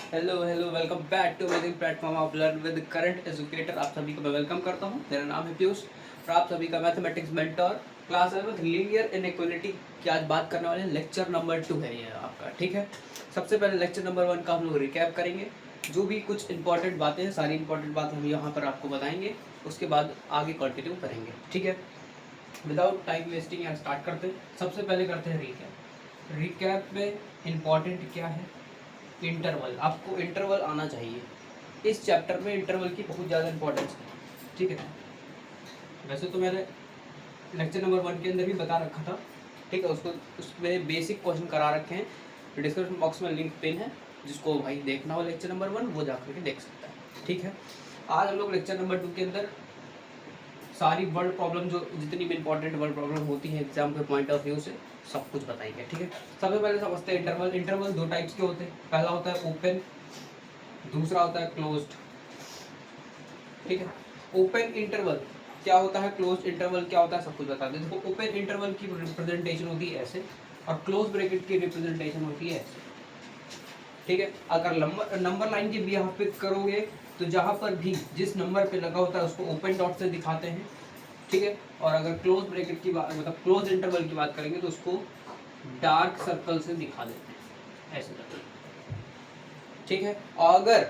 Hello hello, welcome back to amazing platform of learn with current educator. आप सभी को मैं वेलकम करता हूं। मेरा नाम है पीयूष और आप सभी का मैथमेटिक्स मेंटर। क्लास है विद लीनियर इनइक्वालिटी की आज बात करने वाले हैं। लेक्चर नंबर 2 है ये आपका, ठीक है। सबसे पहले लेक्चर नंबर 1 का हम लोग रिकैप करेंगे। जो भी कुछ इंपॉर्टेंट बातें हैं, सारी इंपॉर्टेंट बातें हम यहाँ पर आपको बताएंगे। उसके बाद आगे कंटिन्यू करेंगे, ठीक है। विदाउट टाइम वेस्टिंग यहाँ स्टार्ट करते हैं। सबसे पहले करते हैं रिकैप। रिकैप में इम्पॉर्टेंट क्या है? इंटरवल। आपको इंटरवल आना चाहिए। इस चैप्टर में इंटरवल की बहुत ज़्यादा इंपॉर्टेंस है, ठीक है। वैसे तो मैंने लेक्चर नंबर 1 के अंदर भी बता रखा था, ठीक है। उसमें बेसिक क्वेश्चन करा रखे हैं। डिस्क्रिप्शन बॉक्स में लिंक पिन है, जिसको भाई देखना हो लेक्चर नंबर 1 वो जा करके देख सकता है, ठीक है। आज हम लोग लेक्चर नंबर 2 के अंदर सारी वर्ड प्रॉब्लम, जो जितनी भी इंपॉर्टेंट वर्ड प्रॉब्लम होती है एग्जाम के पॉइंट ऑफ व्यू से, सब कुछ बताएंगे, ठीक है। सबसे पहले समझते हैं इंटरवल। इंटरवल दो टाइप्स के होते हैं। पहला होता है ओपन, दूसरा होता है क्लोज्ड, ठीक है। ओपन इंटरवल क्या होता है, क्लोज्ड इंटरवल क्या होता है, सब कुछ बता दें। देखो, ओपन इंटरवल की रिप्रेजेंटेशन होती है ऐसे और क्लोज ब्रैकेट की रिप्रेजेंटेशन होती है ऐसे, ठीक है। अगर नंबर लाइन के बिहाफ पे करोगे तो जहां पर भी जिस नंबर पे लगा होता है उसको ओपन डॉट से दिखाते हैं, ठीक है। और अगर क्लोज ब्रैकेट की बात, मतलब क्लोज इंटरवल की बात करेंगे तो उसको डार्क सर्कल से दिखा देते हैं ऐसे करके, ठीक है। और अगर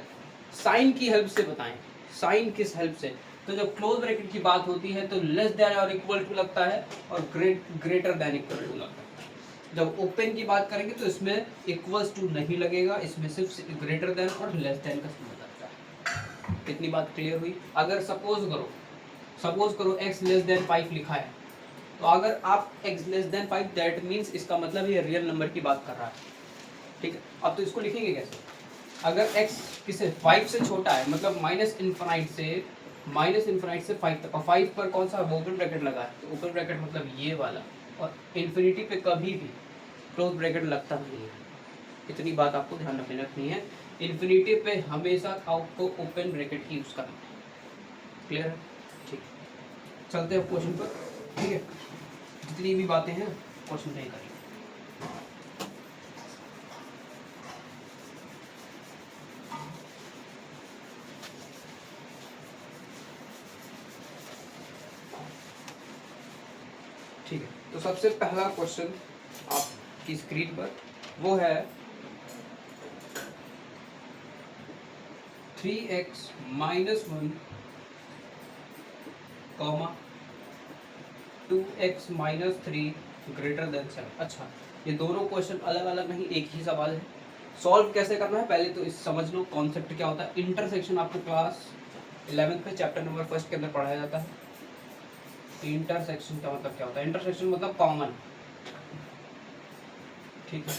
साइन की हेल्प से बताएं, साइन किस हेल्प से, तो जब क्लोज ब्रैकेट की बात होती है तो लेस देन और इक्वल टू लगता है और ग्रेटर देन इक्वल टू लगता है। जब ओपन की बात करेंगे तो इसमें इक्वल्स टू नहीं लगेगा, इसमें सिर्फ ग्रेटर देन और लेस देन का सिंबल लगता है। कितनी बात क्लियर हुई? अगर सपोज करो x लेस देन 5 लिखा है, तो अगर आप x less than 5, that means इसका मतलब ये रियल नंबर की बात कर रहा है, ठीक है। अब तो इसको लिखेंगे कैसे? अगर x किसे 5 से छोटा है, मतलब माइनस इन्फिनाइट से 5 तक, और 5 पर कौन सा ओपन ब्रैकेट लगा है, तो ओपन ब्रैकेट मतलब ये वाला, और इन्फिनिटी पे कभी भी क्लोज ब्रैकेट लगता नहीं है। इतनी बात आपको ध्यान रखनी है। इन्फिनिटी पे हमेशा आपको ओपन ब्रैकेट ही यूज करना है। क्लियर है? ठीक, चलते हैं क्वेश्चन पर, ठीक है। जितनी भी बातें हैं क्वेश्चन में करेंगे। ठीक है, तो सबसे पहला क्वेश्चन आपकी स्क्रीन पर वो है 3x minus 1 comma 2x minus 3 greater than 7। अच्छा, ये दोनों क्वेश्चन अलग अलग नहीं, एक ही सवाल है। सॉल्व कैसे करना है पहले तो इस समझ लो कॉन्सेप्ट क्या होता है। इंटरसेक्शन आपको क्लास 11th में चैप्टर नंबर 1 के अंदर पढ़ाया जाता है। इंटरसेक्शन का मतलब क्या होता है? इंटरसेक्शन मतलब कॉमन, ठीक है।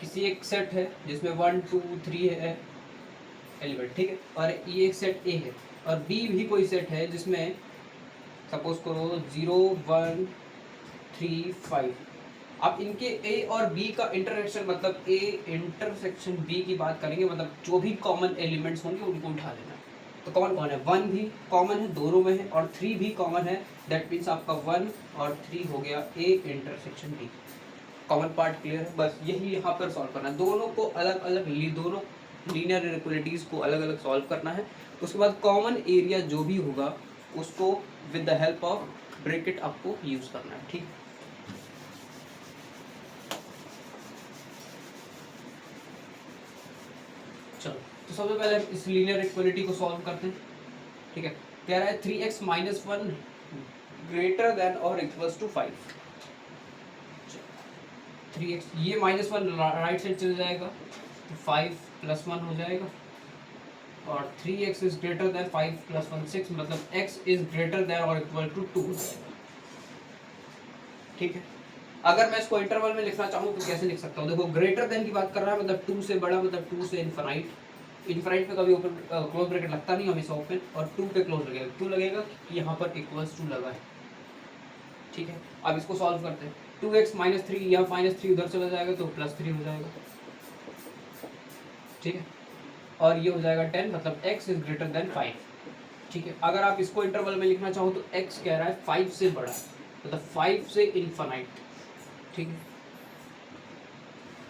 किसी एक सेट है जिसमें 1 2 3 है एलिमेंट, ठीक है, और ये एक सेट ए है, और बी भी कोई सेट है जिसमें सपोज करो 0 1 3 5। अब इनके ए और बी का इंटरसेक्शन, मतलब ए इंटरसेक्शन बी की बात करेंगे, मतलब जो भी कॉमन एलिमेंट्स होंगे उनको उठा लेना। तो कौन कौन है? 1 भी कॉमन है, दोनों में है, और 3 भी कॉमन है। दैट मीन्स आपका 1 और 3 हो गया A intersection B. Common part clear है? बस यही यहाँ पर सॉल्व करना है। दोनों को अलग अलग दोनों लीनियर इनइक्वालिटीज को अलग अलग सॉल्व करना है। उसके बाद कॉमन एरिया जो भी होगा उसको with the help of bracket आपको यूज करना है, ठीक। चलो, तो सबसे पहले इस लीनियर इक्वालिटी को सॉल्व करते हैं, ठीक है। कह रहा है 3x माइनस 1 ग्रेटर देन और इक्वल्स टू 5। 3x, ये -1 राइट साइड चल जाएगा तो 5 + 1 हो जाएगा, और 3x इज ग्रेटर देन 5 + 1 6, मतलब x इज ग्रेटर देन और इक्वल टू 2 हो जाएगा, ठीक है। अगर मैं इसको इंटरवल में लिखना चाहूँ तो कैसे लिख सकता हूँ? देखो, ग्रेटर देन की बात कर रहा है, मतलब 2 से बड़ा, मतलब 2 से इनफाइनाइट। इनफाइनाइट पे कभी ओपन क्लोज ब्रैकेट लगता नहीं, हमेशा ओपन, और 2 पे क्लोज लगेगा। क्यों लगेगा? कि यहाँ पर इक्वल्स टू लगा है, ठीक है। अब इसको सॉल्व करते हैं। 2x माइनस 3, यहाँ -3 उधर चला जाएगा तो +3 हो जाएगा, ठीक है। और ये हो जाएगा 10, मतलब x इज ग्रेटर देन 5, ठीक है। अगर आप इसको इंटरवल में लिखना चाहो तो x कह रहा है 5 से बड़ा, मतलब 5 से इनफाइनाइट, ठीक है।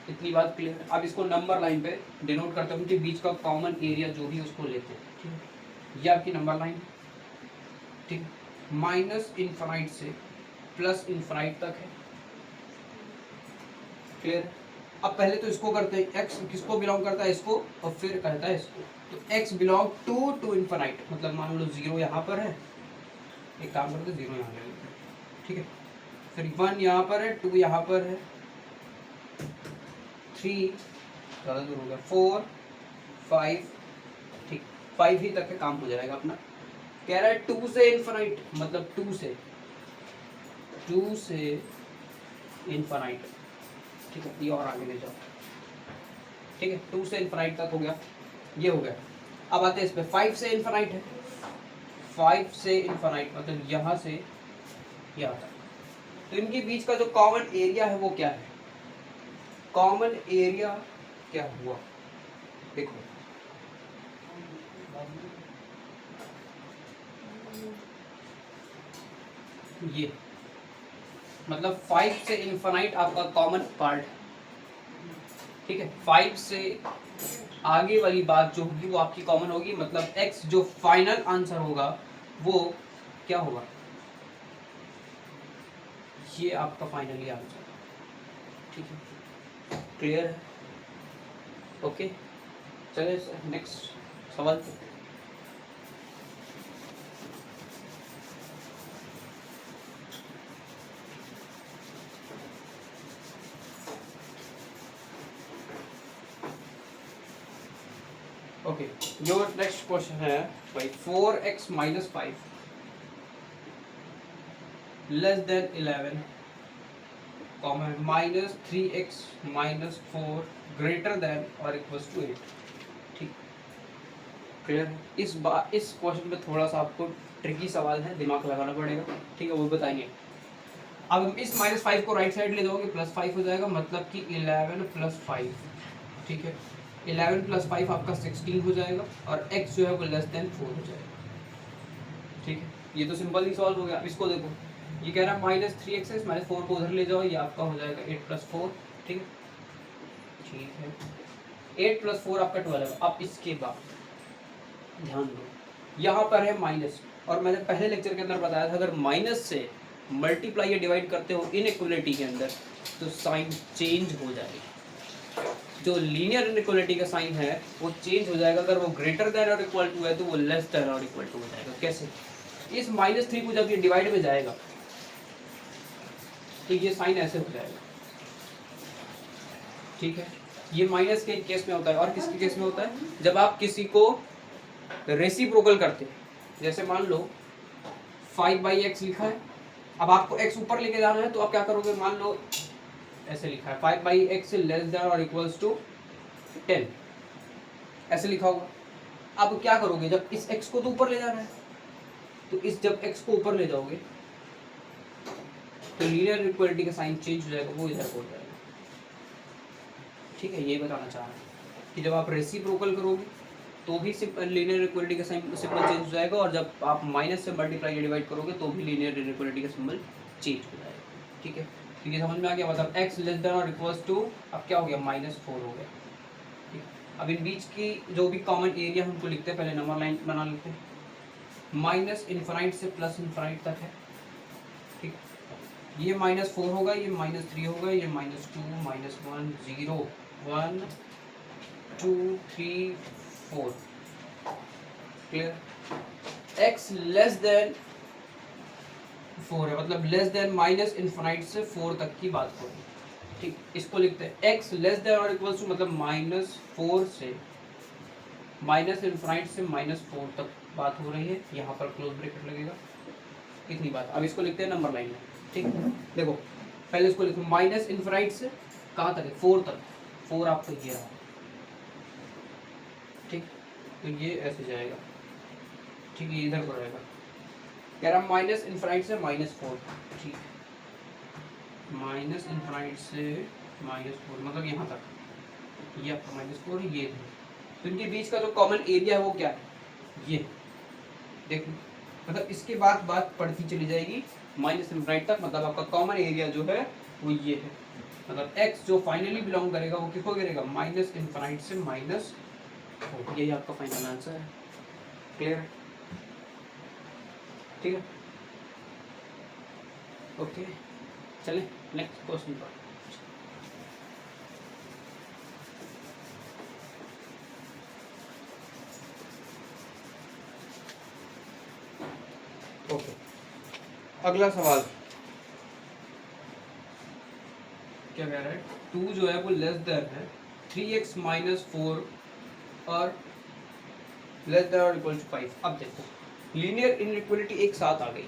इतनी बात क्लियर है। अब इसको नंबर लाइन पे डिनोट करते हैं, उनके बीच का कॉमन एरिया जो भी उसको लेते हैं, ठीक है। ये आपकी नंबर लाइन है, ठीक है। माइनस इनफाइनाइट से प्लस इनफाइनाइट तक है, क्लियर। अब पहले तो इसको करते हैं, x किसको बिलोंग करता है, इसको, और फिर कहता है इसको। तो x बिलोंग टू इनफाइनाइट, मतलब मान लो 0 यहाँ पर है, एक काम करते 0 यहाँ ले लेते हैं, ठीक है। फिर 1 यहाँ पर है, 2 यहाँ पर है, 3 ज़्यादा दूर हो गया, 4 5, ठीक, 5 ही तक का काम हो जाएगा अपना। कह रहा है 2 से इनफाइनाइट, मतलब 2 से इनफाइनाइट, ठीक है। ये और आगे ले जाओ, ठीक है। 2 से इनफाइनाइट तक हो गया, ये हो गया। अब आते हैं इस पे, 5 से इनफाइनाइट है, 5 से इनफाइनाइट मतलब यहाँ से यहाँ तक। तो इनके बीच का जो कॉमन एरिया है वो क्या है, कॉमन एरिया क्या हुआ, देखो ये, मतलब 5 से इनफाइनाइट आपका कॉमन पार्ट है, ठीक है। 5 से आगे वाली बात जो होगी वो आपकी कॉमन होगी, मतलब x जो फाइनल आंसर होगा वो क्या होगा, ये आपका फाइनली आंसर, ठीक है। क्लियर है, ओके। चलिए नेक्स्ट सवाल। ओके, योर नेक्स्ट क्वेश्चन है भाई, 4x minus 5 less than 11 comma minus 3x minus 4 greater than और इक्वल्स टू 8, ठीक, क्लियर। इस क्वेश्चन में थोड़ा सा आपको ट्रिकी सवाल है, दिमाग लगाना पड़ेगा, ठीक है, वो बताएंगे। अब हम इस माइनस 5 को राइट साइड ले जाओगे, प्लस 5 हो जाएगा, मतलब कि 11 प्लस 5, ठीक है। 11 प्लस 5 आपका 16 हो जाएगा, और x जो है वो लेस देन 4 हो जाएगा, ठीक है। ये तो सिंपल ही सॉल्व हो गया। अब इसको देखो, ये कह रहा है माइनस 3x है, माइनस 4 को उधर ले जाओ, ये आपका हो जाएगा 8 प्लस 4, ठीक है। 8 प्लस 4 आपका 12 है। अब इसके बाद ध्यान दो, यहाँ पर है माइनस, और मैंने पहले लेक्चर के अंदर बताया था, अगर माइनस से मल्टीप्लाई या डिवाइड करते हो इनइक्वालिटी के अंदर तो साइन चेंज हो जाएगा। जो लीनियर इनइक्वालिटी का साइन है वो चेंज हो जाएगा, अगर वो ग्रेटर देन और इक्वल टू है तो वो लेस देन और इक्वल टू हो जाएगा। कैसे, इस -3 को जब ये डिवाइड में जाएगा तो ये साइन ऐसे हो जाएगा, ठीक है। ये माइनस के केस में होता है, और किसके केस में होता है, जब आप किसी को रेसिप्रोकल करते हैं। जैसे मान लो 5/x लिखा है, अब आपको x ऊपर लेके जाना है, तो आप क्या करोगे, मान लो ऐसे लिखा है 5/x लेस देन और इक्वल्स टू 10, ऐसे लिखा होगा। अब क्या करोगे, जब इस x को तो ऊपर ले जाना है, तो इस जब x को ऊपर ले जाओगे तो लीनियर इक्वालिटी का साइन चेंज हो जाएगा, वो इधर हो जाएगा, ठीक है। ये बताना चाह रहा हूँ कि जब आप रेसिप्रोकल करोगे तो भी लीनियर इक्वालिटी का सिंबल चेंज हो जाएगा, और जब आप माइनस से मल्टीप्लाई या डिवाइड करोगे तो भी लीनियर इक्वालिटी का सिंबल चेंज हो जाएगा, ठीक है। तो ये समझ में आ गया, मतलब x लेस देन और इक्वल्स टू, अब क्या हो गया, -4 हो गया, ठीक। अब इन बीच की जो भी कॉमन एरिया हमको लिखते हैं, पहले नंबर लाइन बना लेते हैं। माइनस इनफाइनाइट से प्लस इनफाइनाइट तक है, ठीक। ये -4 होगा, ये -3 होगा, ये -2 -1 0 1 2 3 4, क्लियर। x लेस देन 4 है, मतलब लेस देन माइनस इनफाइनाइट से 4 तक की बात हो रही है, ठीक। इसको लिखते हैं x लेस देन और इक्वल्स टू, मतलब -4 से माइनस इनफाइनाइट से -4 तक बात हो रही है, यहाँ पर क्लोज ब्रैकेट लगेगा, इतनी बात। अब इसको लिखते हैं नंबर लाइन में, ठीक। देखो पहले इसको लिखो, माइनस इनफाइनाइट से कहाँ तक है, 4 तक, 4 आपको ये रहा, ठीक। तो ये ऐसे जाएगा, ठीक, ये इधर को रहेगा, कह रहा माइनस इनफाइनाइट से -4, ठीक, माइनस इनफाइनाइट से -4 मतलब यहाँ तक, ये आपका -4 ये है। तो इनके बीच का जो कॉमन एरिया है वो क्या है, ये देखो, मतलब इसके बाद बात पढ़ती चली जाएगी माइनस इनफाइनाइट तक, मतलब आपका कॉमन एरिया जो है वो ये है, मतलब x जो फाइनली बिलोंग करेगा वो किसको गिरेगा, माइनस इनफाइनाइट से माइनस 4। यही आपका फाइनल आंसर है। क्लियर है? ठीक है, ओके, चलें नेक्स्ट क्वेश्चन पर। ओके, अगला सवाल क्या कह रहा है, 2 जो है वो लेस देन है 3x माइनस 4 और लेस देन और इक्वल टू 5। अब देखो लीनियर इनइक्वालिटी एक साथ आ गई,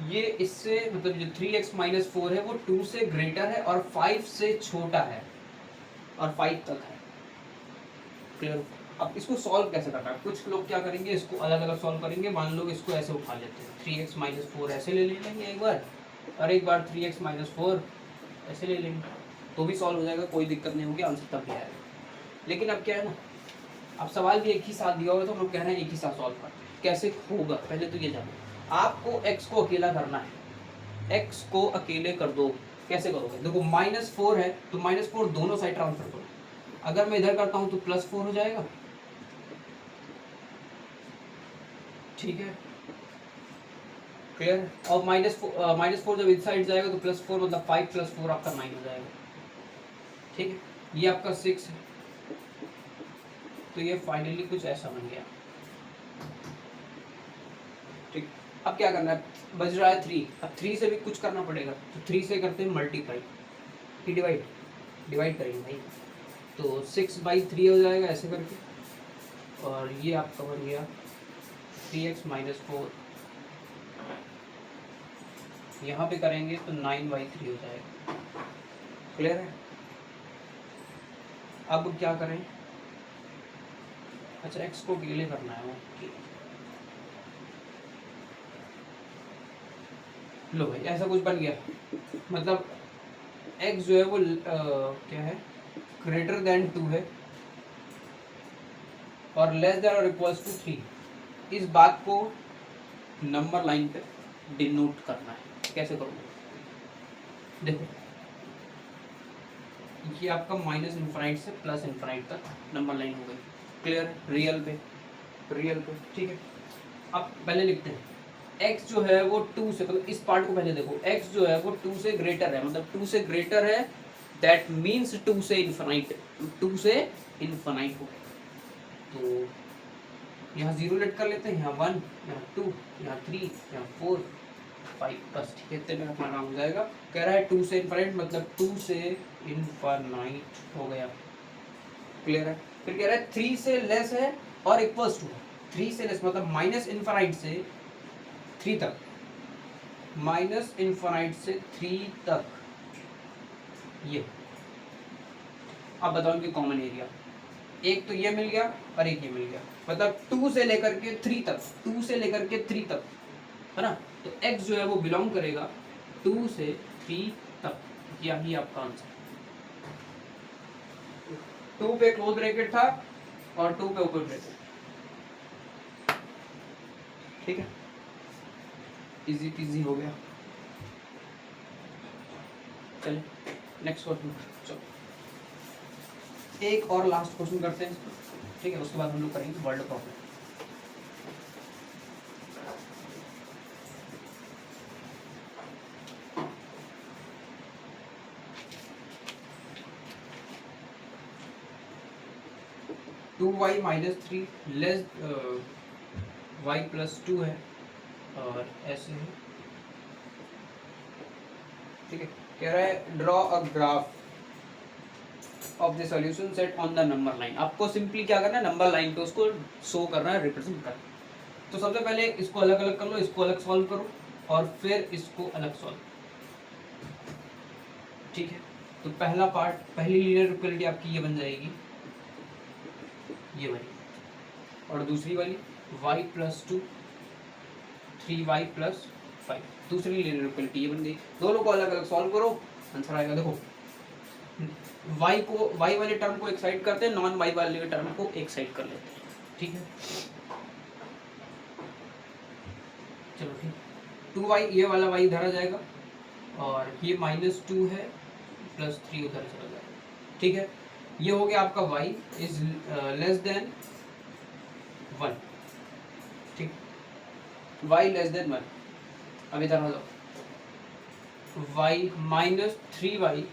ये इससे मतलब जो 3x माइनस 4 है वो 2 से ग्रेटर है और 5 से छोटा है और 5 तक है। क्लियर? अब इसको सॉल्व कैसे करना है, कुछ लोग क्या करेंगे, इसको अलग अलग सॉल्व करेंगे। मान लो इसको ऐसे उठा लेते हैं, 3x माइनस 4 ऐसे ले लेंगे एक बार, और एक बार 3x माइनस 4 ऐसे ले लेंगे, तो भी सॉल्व हो जाएगा, कोई दिक्कत नहीं होगी, आंसर तब भी आएगा। लेकिन अब क्या है ना, अब सवाल भी एक ही साथ दिया होगा तो हम लोग कह रहे हैं एक ही साथ सॉल्व करते हैं। कैसे होगा पहले तो ये जानो, आपको x को अकेला करना है, x को अकेले कर दो। कैसे करोगे, देखो -4 है तो -4 दोनों साइड ट्रांसफर करो। अगर मैं इधर करता हूँ तो +4 हो जाएगा, ठीक है, क्लियर। और -4 जब इस साइड जाएगा तो +4 मतलब 5 + 4 आपका 9 हो जाएगा, ठीक है। ये आपका 6 है, तो ये फाइनली कुछ ऐसा बन गया, ठीक। अब क्या करना है, बच रहा है 3, अब 3 से भी कुछ करना पड़ेगा, तो 3 से करते हैं मल्टीप्लाई, कि डिवाइड करेंगे भाई, तो 6/3 हो जाएगा ऐसे करके, और ये आपका बन गया 3x माइनस 4, यहाँ पे करेंगे तो 9/3 हो जाएगा। क्लियर है? अब क्या करें, अच्छा x को अकेले करना है, ओके। लो भाई ऐसा कुछ बन गया, मतलब x जो है वो क्या है, ग्रेटर देन 2 है और लेस देन और इक्वल्स टू 3। इस बात को नंबर लाइन पे डिनोट करना है। कैसे करोगे, देखो ये आपका माइनस इनफाइनाइट से प्लस इनफाइनाइट तक नंबर लाइन हो गई। क्लियर? रियल पे, ठीक है। अब पहले लिखते हैं x जो है वो 2 से, मतलब इस पार्ट को पहले देखो, x जो है वो 2 से ग्रेटर है, मतलब 2 से ग्रेटर है, दैट मीन्स 2 से इनफाइनाइट, 2 से इनफाइनाइट हो गया। तो यहाँ 0 लेट कर लेते हैं, यहाँ 1, यहाँ 2, यहाँ 3, यहाँ 4, 5, बस ठीक है, इतने में अपना काम हो जाएगा। कह रहा है 2 से इनफाइनाइट, मतलब 2 से इनफाइनाइट हो गया। क्लियर है? फिर कह रहा है 3 से लेस है और इक्वल्स टू, 3 से लेस मतलब माइनस इनफाइनाइट से 3 तक, माइनस इनफाइनाइट से 3 तक, ये। अब बताओ इनके कॉमन एरिया, एक तो ये मिल गया और एक ये मिल गया, मतलब 2 से लेकर के 3 तक, 2 से लेकर के 3 तक, है ना। तो x जो है वो बिलोंग करेगा 2 से 3 तक, यही आपका आंसर। 2 पे क्लोज ब्रैकेट था और 2 पे ओपन ब्रैकेट, ठीक है, इजी पीजी हो गया। चलिए नेक्स्ट क्वेश्चन, चलो एक और लास्ट क्वेश्चन करते हैं, ठीक है, उसके बाद हम लोग करेंगे word problem. Two y minus 3 less y + 2 है और ऐसे है, ठीक है। कह रहा है draw a graph of the solution set on the number line. आपको सिंपली क्या करना है, नंबर लाइन पे उसको शो करना है, रिप्रेजेंट करना है। तो सबसे पहले इसको अलग अलग कर लो, इसको अलग सॉल्व करो और फिर इसको अलग सॉल्व, ठीक है। तो पहला पार्ट, पहली लीनियर इक्वालिटी आपकी ये बन जाएगी, ये वाली, और दूसरी वाली y + 2 3y + 5, दूसरी लीनियर इक्वालिटी ये बन गई। दोनों को अलग अलग सॉल्व करो, आंसर आएगा। देखो y वाले टर्म को एक साइड करते हैं, नॉन y वाले टर्म को एक साइड कर लेते हैं, ठीक है। चलो ठीक, 2y ये वाला y इधर आ जाएगा और ये -2 है, +3 उधर चला जाएगा। ठीक है, ये हो गया आपका y इज लेस देन 1। ठीक, y लेस देन 1। अब इधर आ जाओ, y -3y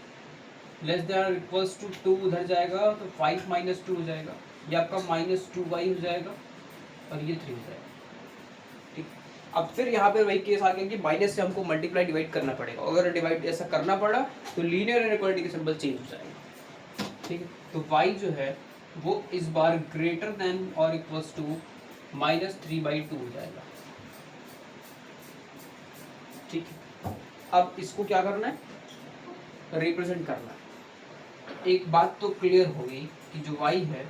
less than equals to 2 उधर जाएगा तो 5 - 2 हो जाएगा, ये आपका -2y हो जाएगा और ये 3 हो जाएगा। ठीक, अब फिर यहाँ पे वही केस आ गया कि माइनस से हमको मल्टीप्लाई डिवाइड करना पड़ेगा, अगर डिवाइड ऐसा करना पड़ा तो लीनियर इनइक्वालिटी का सिंबल चेंज हो जाएगा। ठीक है, तो y जो है वो इस बार ग्रेटर देन और इक्वल्स टू -3/2 हो जाएगा। ठीक है, अब इसको क्या करना है, रिप्रेजेंट करना है। एक बात तो क्लियर हो गई कि जो y है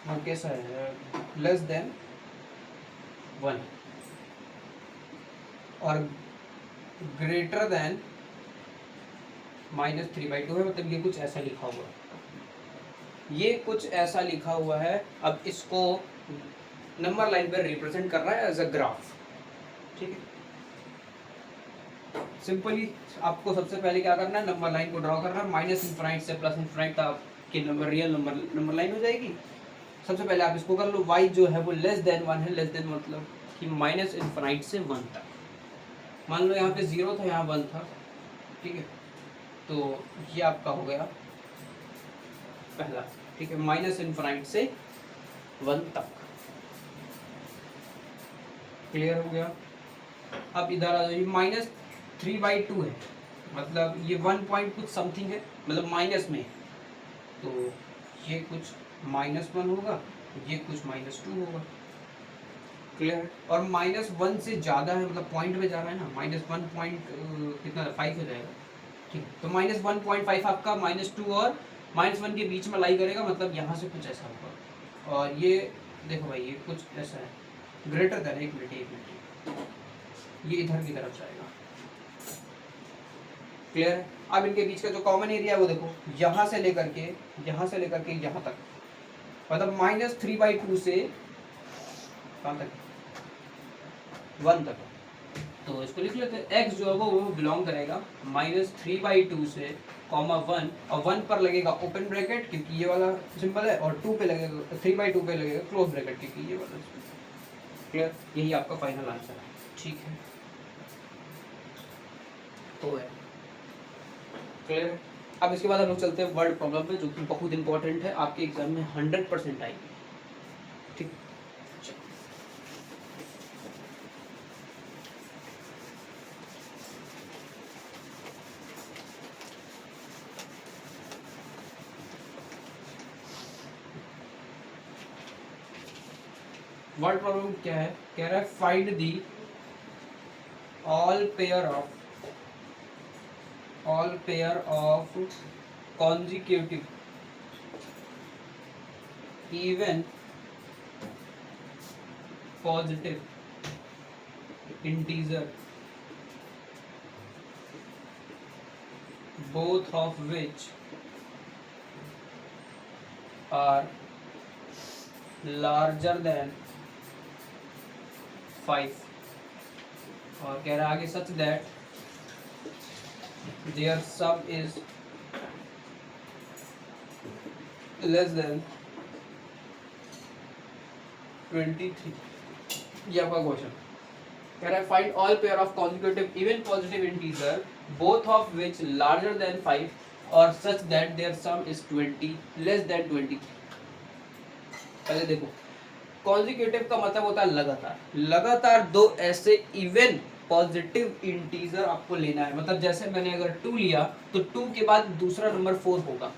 वो कैसा है, लेस देन 1 और ग्रेटर देन -3/2 है, मतलब ये कुछ ऐसा लिखा हुआ है, ये कुछ ऐसा लिखा हुआ है। अब इसको नंबर लाइन पर रिप्रेजेंट कर रहा है एज अ ग्राफ। ठीक है, सिंपली आपको सबसे पहले क्या करना है, नंबर लाइन को ड्रॉ करना है। -∞ से +∞ तक की नंबर रियल नंबर लाइन हो जाएगी। सबसे पहले आप इसको कर लो, y जो है वो लेस देन 1 है, लेस देन मतलब कि -∞ से 1 तक। मान लो यहाँ पे 0 था, यहाँ 1 था। ठीक है, तो ये आपका हो गया पहला। ठीक है, -∞ से 1 तक। क्लियर हो गया। अब इधर आ जाइए, -3/2 है, मतलब ये 1 पॉइंट कुछ समथिंग है, मतलब माइनस में, तो ये कुछ -1 होगा, ये कुछ -2 होगा। क्लियर, और -1 से ज़्यादा है, मतलब पॉइंट में जा रहा है ना, -1 पॉइंट कितना 5 हो जाएगा। ठीक, तो -1.5 आपका -2 और -1 के बीच में लाई करेगा, मतलब यहाँ से कुछ ऐसा होगा। और ये देखो भाई, ये कुछ ऐसा है, ग्रेटर देन, एक मिनट, ये इधर की तरफ जाएगा। क्लियर है। अब इनके बीच का जो कॉमन एरिया है वो देखो, यहाँ से लेकर के यहाँ तक, मतलब -3/2 से कहाँ तक, 1 तक। तो इसको लिख लेते हैं, x जो है वो बिलोंग करेगा -3/2 से (1), और 1 पर लगेगा ओपन ब्रैकेट क्योंकि ये वाला सिंबल है, और 2 पे लगेगा, 3/2 पे लगेगा क्लोज ब्रैकेट क्योंकि ये वाला। क्लियर, यही आपका फाइनल आंसर है। ठीक है, तो है क्लियर। अब इसके बाद हम लोग चलते हैं वर्ड प्रॉब्लम पे, जो कि बहुत इंपॉर्टेंट है, आपके एग्जाम में 100% आएगी। ठीक, वर्ड प्रॉब्लम क्या है, कह रहा है find the all pair of consecutive even positive integer both of which are larger than 5, और कह रहा है आगे such that their sum is less than 23। ये आपका क्वेश्चन कह रहा है find all pair of consecutive even positive integer both of which larger than 5 और such that their sum is 20 less than 23। पहले देखो, consecutive का मतलब होता है लगातार दो ऐसे इवन पॉजिटिव इंटीजर आपको लेना है। मतलब जैसे मैंने अगर 2 लिया तो 2 के बाद दूसरा नंबर 4 होगा।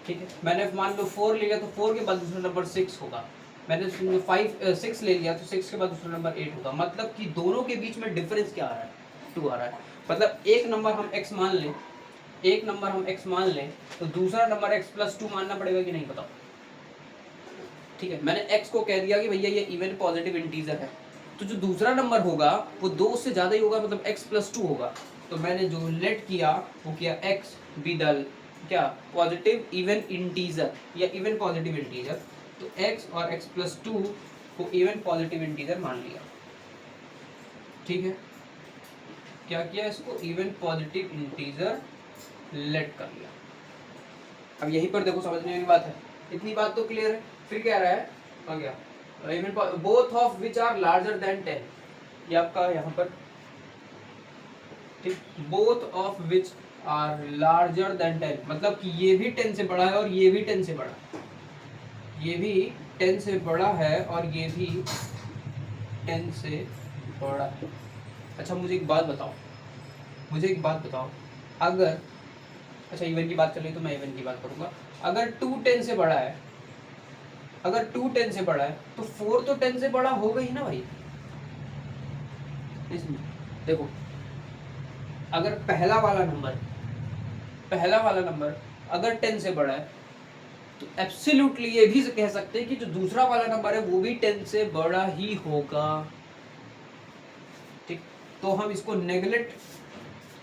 ठीक है, मैंने मान लो 4 ले लिया तो 4 के बाद दूसरा नंबर 6 होगा। मैंने 6 ले लिया तो 6 के बाद दूसरा नंबर 8 होगा। मतलब कि दोनों के बीच में डिफरेंस क्या आ रहा है, 2 आ रहा है। मतलब एक नंबर हम x मान लें तो दूसरा नंबर x + 2 मानना पड़ेगा कि नहीं, बताओ। ठीक है, मैंने x को कह दिया कि भैया ये इवन पॉजिटिव इंटीजर है, तो जो दूसरा नंबर होगा वो 2 से ज़्यादा ही होगा, मतलब x + 2 होगा। तो मैंने जो लेट किया वो किया x बी दल क्या पॉजिटिव इवन इंटीजर या इवन पॉजिटिव इंटीजर, तो x और x + 2 को इवन पॉजिटिव इंटीजर मान लिया। ठीक है, क्या किया, इसको इवन पॉजिटिव इंटीजर लेट कर लिया। अब यहीं पर देखो समझने की बात है, इतनी बात तो क्लियर है। फिर क्या रहा है, आ गया even both of which are larger than 10, ये आपका यहाँ पर ठीक, both of which are larger than 10, मतलब कि ये भी 10 से बड़ा है और ये भी 10 से बड़ा है, ये भी 10 से बड़ा है और ये भी 10 से बड़ा है। अच्छा मुझे एक बात बताओ, अगर, अच्छा इवन की बात चल रही तो मैं इवन की बात करूंगा। अगर 2 10 से बड़ा है, तो 4 तो 10 से बड़ा होगा ही ना भाई। इसमें देखो, अगर पहला वाला नंबर अगर 10 से बड़ा है तो एब्सोल्युटली ये भी कह सकते हैं कि जो दूसरा वाला नंबर है वो भी 10 से बड़ा ही होगा। ठीक, तो हम इसको नेगलेक्ट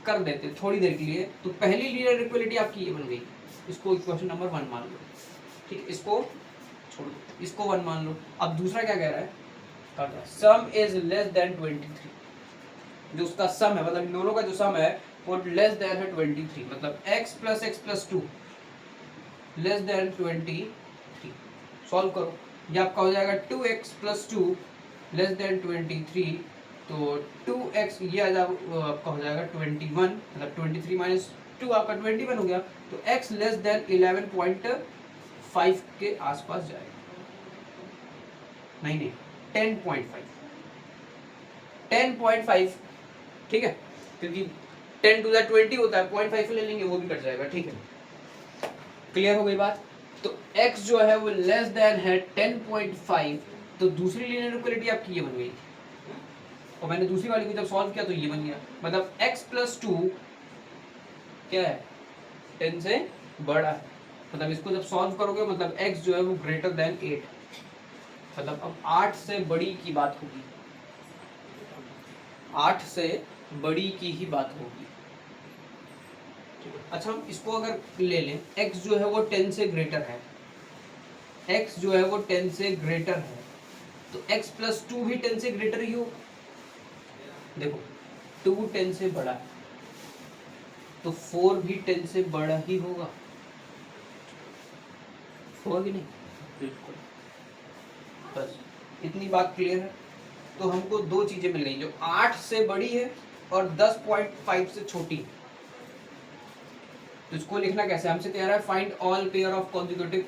कर देते थोड़ी देर के लिए। तो पहली लीनियर इक्वालिटी आपकी ये बन गई, इसको इक्वेशन नंबर 1 मान लो। ठीक, इसको छोड़ दो, इसको 1 मान लो। अब दूसरा क्या कह रहा है, सम इज लेस देन 23, जो उसका सम है, मतलब इन दोनों का जो सम है वो लेस देन है 23, मतलब x plus x plus 2 less than 23। Solve करो, ये आपका हो जाएगा 2x प्लस 2 लेस देन 23, तो 2x ये आपका हो जाएगा 21, मतलब 23 माइनस 2 आपका 21 हो गया। तो x लेस देन 11.5 के आसपास जाएगा, नहीं 10.5, ठीक है, क्योंकि 10 टू द 20 होता है, 0.5 ले लेंगे वो भी कट जाएगा। ठीक है, क्लियर हो गई बात। तो x जो है वो लेस देन है 10.5, तो दूसरी लीनियर इक्वालिटी आपकी ये बन गई, और मैंने दूसरी वाली को जब सॉल्व किया तो ये बन गया, मतलब x प्लस 2 क्या है, 10 से बड़ा है। मतलब इसको जब सॉल्व करोगे मतलब x जो है वो ग्रेटर देन 8, मतलब अब 8 से बड़ी की बात होगी, 8 से बड़ी की ही बात होगी। अच्छा हम इसको अगर ले लें, x जो है वो 10 से ग्रेटर है, x जो है वो 10 से ग्रेटर है, तो x प्लस 2 भी 10 से ग्रेटर ही हो। देखो 2 10 से बड़ा है तो 4 भी 10 से बड़ा ही होगा कि नहीं, बिल्कुल। बस इतनी बात क्लियर है। तो हमको दो चीजें मिल गई, जो 8 से बड़ी है और 10.5 से छोटी। तो इसको लिखना कैसे, हमसे कह रहा है find all pair of consecutive,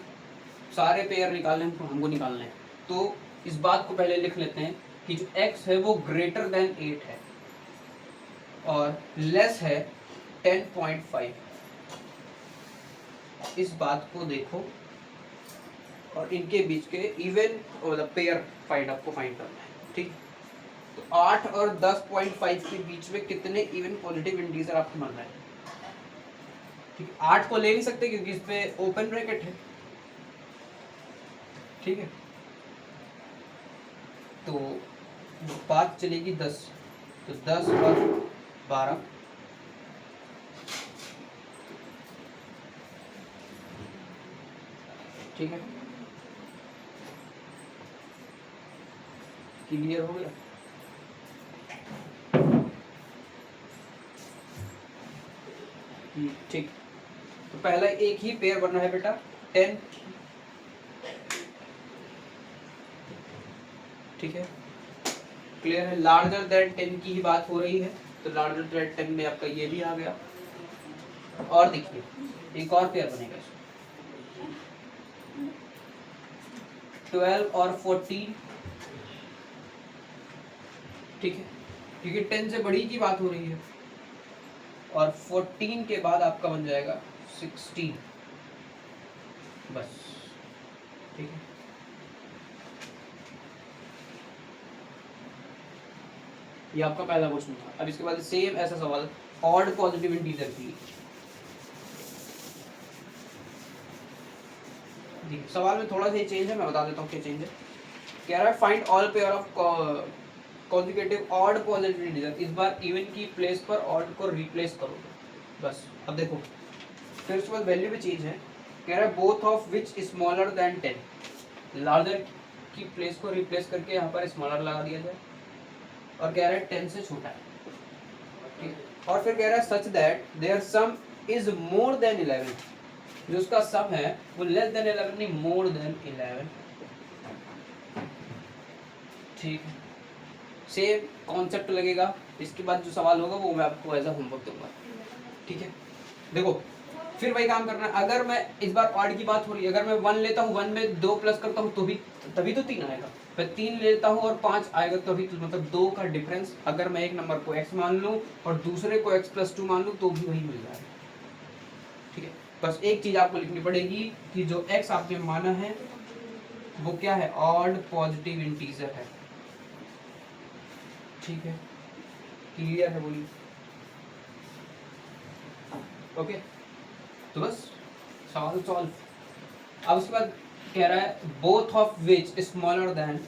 सारे पेयर निकालने हमको निकालने हैं। तो इस बात को पहले लिख लेते हैं कि जो x है वो ग्रेटर देन 8 है और लेस है 10.5। इस बात को देखो और इनके बीच के इवन और पेयर फाइंड आपको फाइंड करना है। ठीक, तो 8 और 10.5 के बीच में कितने इवन पॉजिटिव इंटीजर आपको मिल रहे हैं। ठीक, 8 को ले नहीं सकते क्योंकि इस पे ओपन ब्रैकेट है। ठीक है, तो बात चलेगी 10, तो 10 और 12, ठीक है, क्लियर हो गया। ठीक, तो पहला एक ही पेयर बनना है बेटा 10, ठीक है, क्लियर है। लार्जर देन 10 की ही बात हो रही है, तो लार्जर देन 10 में आपका ये भी आ गया। और देखिए एक और पेयर बनेगा, 12 और 14, ठीक है, क्योंकि 10 से बड़ी की बात हो रही है, और 14 के बाद आपका बन जाएगा 16, बस। ठीक है, ये आपका पहला क्वेश्चन था। अब इसके बाद सेम ऐसा सवाल ऑड पॉजिटिव इंटीजर की। सवाल में थोड़ा सा चेंज है, मैं बता देता हूँ क्या चेंज है। कह रहा है find all pair of conjugative odd positive integer. इस बार इवन की प्लेस पर ऑड को रिप्लेस करोगे, बस। अब देखो फिर उसके बाद वैल्यू भी चेंज है। कह रहा है both of which smaller than 10, larger की प्लेस को रिप्लेस करके यहाँ पर स्मॉलर लगा दिया जाए, और कह रहा है 10 से छोटा है। ठीक है, और फिर कह रहा है such that their sum is more than 11, जो उसका सम है वो लेस देन 11 नहीं, मोर देन 11। ठीक है, सेम कॉन्सेप्ट लगेगा। इसके बाद जो सवाल होगा वो मैं आपको एज अ होमवर्क दूंगा। ठीक है, देखो फिर वही काम करना है। अगर मैं इस बार ऑड की बात हो रही है, अगर मैं 1 लेता हूँ, 1 में 2 प्लस करता हूँ तो भी तभी तो 3 आएगा। मैं 3 लेता हूँ और 5 आएगा तभी तो, मतलब 2 का डिफरेंस अगर मैं एक नंबर को x मान लूँ और दूसरे को x+2 मान लूँ तो भी वही मिल जाएगा। ठीक है, बस एक चीज आपको लिखनी पड़ेगी कि जो x आपने माना है वो क्या है, ऑड पॉजिटिव इंटीजर है। ठीक है, क्लियर है, बोलिए। ओके, तो बस सवाल सॉल्व। अब उसके बाद कह रहा है both of which smaller than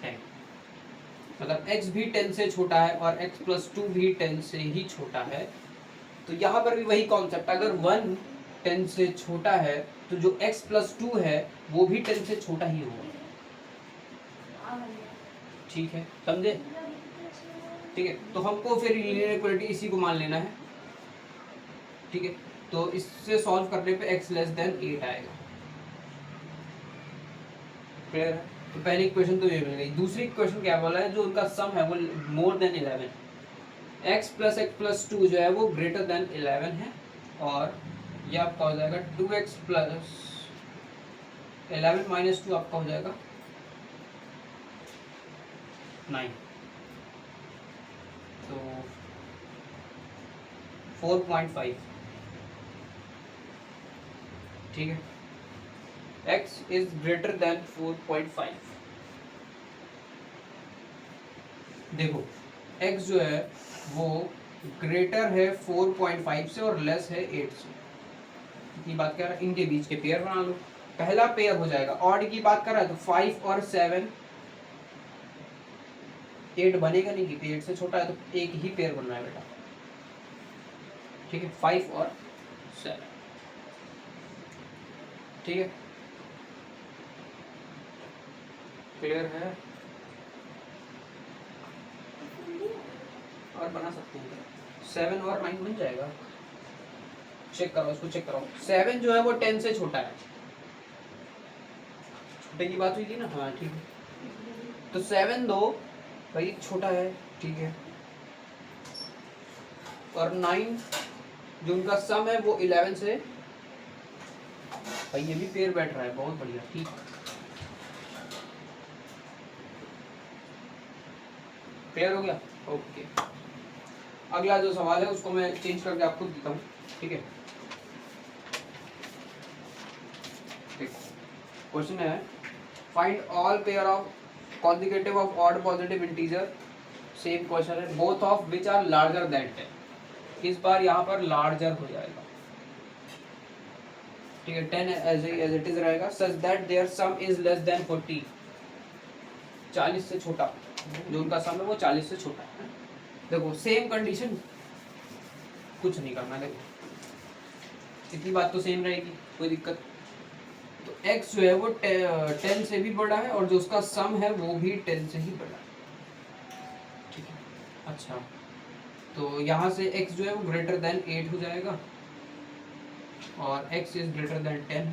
10, मतलब x भी 10 से छोटा है और x+2 भी 10 से ही छोटा है। तो यहाँ पर भी वही कॉन्सेप्ट, अगर 1 10 से छोटा है तो जो x+2 है वो भी 10 से छोटा ही होगा। ठीक है, समझे? ठीक है, तो हमको फिर लीनियर इक्वालिटी इसी को मान लेना है। ठीक है, तो इससे सॉल्व करने पे x लेस देन 8 आएगा। क्लियर है? तो पहली इक्वेशन तो ये मिल गई। दूसरी इक्वेशन क्या बोला है, जो उनका सम है वो मोर than 11, x plus x plus two जो है वो ग्रेटर देन 11 है, और ये आपका हो जाएगा 2x प्लस 11 माइनस 2 आपका हो जाएगा 9, तो 4.5। ठीक है, x इज ग्रेटर देन 4.5। देखो x जो है वो ग्रेटर है 4.5 से और लेस है 8 से। इतनी बात कर रहा है, इनके बीच के पेयर बना लो। पहला पेयर हो जाएगा, ऑड की बात कर रहा है तो 5 और 7, 8 बनेगा नहीं क्योंकि 8 से छोटा है, तो एक ही पेयर बन रहा है बेटा। ठीक है, 5 और 7। ठीक है, क्लियर है? और बना सकते हैं, 7 और 9 बन जाएगा। चेक करो उसको, चेक करो। 7 जो है वो 10 से छोटा है, छोटे की बात हुई थी ना। हाँ ठीक है, तो 7 दो भाई छोटा है। ठीक है, और 9 जो उनका सम है वो 11 से, भाई ये भी पेयर बैठ रहा है, बहुत बढ़िया। ठीक, क्लियर हो गया? ओके, अगला जो सवाल है उसको मैं चेंज करके आपको देता हूँ। ठीक है, देखो क्वेश्चन है find all pair of consecutive of odd positive integer. Same question है, both of which are larger than 10। इस बार यहाँ पर लार्जर हो जाएगा। ठीक है, 10 एज इट इज रहेगा। Such that their sum is less than 40, 40 से छोटा, जो उनका सम है वो 40 से छोटा है। देखो सेम कंडीशन, कुछ नहीं करना। देखो इतनी बात तो सेम रहेगी, कोई दिक्कत। तो x जो है वो 10 से भी बड़ा है और जो उसका सम है वो भी 10 से ही बड़ा है। ठीक है, अच्छा, तो यहाँ से x जो है वो ग्रेटर देन 8 हो जाएगा और x is greater than 10।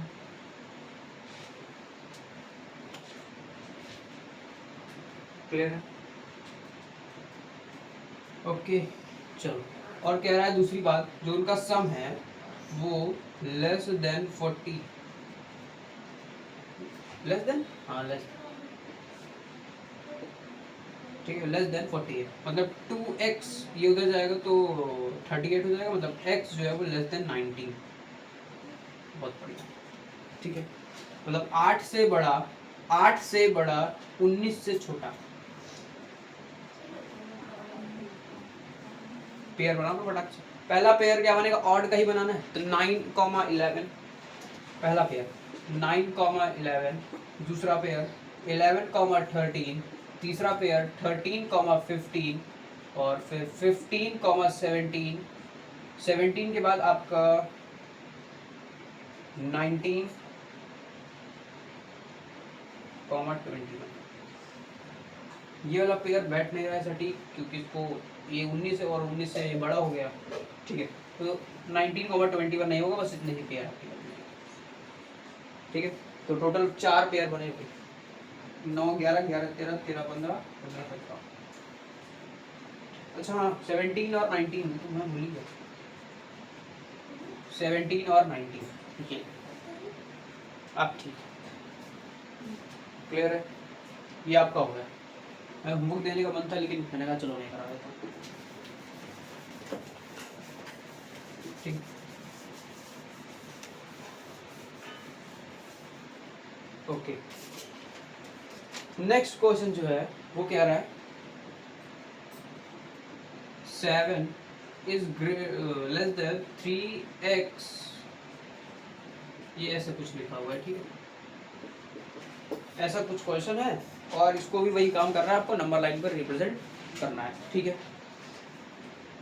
Clear है? ओके, चलो। और कह रहा है दूसरी बात, जो उनका सम है वो लेस देन 40, लेस देन, हाँ लेस, ठीक है, लेस देन 48, मतलब 2x ये उधर जाएगा तो 38 हो जाएगा, मतलब x जो है वो लेस देन 19। बहुत बढ़िया। ठीक है, मतलब 8 से बड़ा, 8 से बड़ा, 19 से छोटा। पेयर बनाओ ना फटाक से। पहला पेयर क्या बनेगा, ऑड का ही बनाना है, तो 9,11 पहला पेयर, 9,11। दूसरा पेयर 11,13। तीसरा पेयर 13,15 और फिर 15,17। 17 के बाद आपका 19,21। ये वाला पेयर बैठ नहीं रहा है सटीक, क्योंकि इसको ये 19 है और 19 से ये बड़ा हो गया, ठीक है। तो 19/21 नहीं होगा, बस इतने ही पेयर आपके बन जाएंगे, ठीक है। तो टोटल 4 पेयर बने हुए, 9, 11, 11, 13, 13, 15, 15, 17। अच्छा हाँ, 17 और 19 तो मैं भूल ही गया, 17 और 19 ये आप ठीक क्लियर है, ये आपका हो गया। मैं होमवर्क देने का मन था, लेकिन मैंने कहा चलो नहीं करा देता, ठीक। ओके, नेक्स्ट क्वेश्चन जो है वो क्या रहा है, 7 इज लेस देन 3x, ये ऐसे कुछ लिखा हुआ है, ठीक है। ऐसा कुछ क्वेश्चन है और इसको भी वही काम करना है, आपको नंबर लाइन पर रिप्रेजेंट करना है, ठीक है।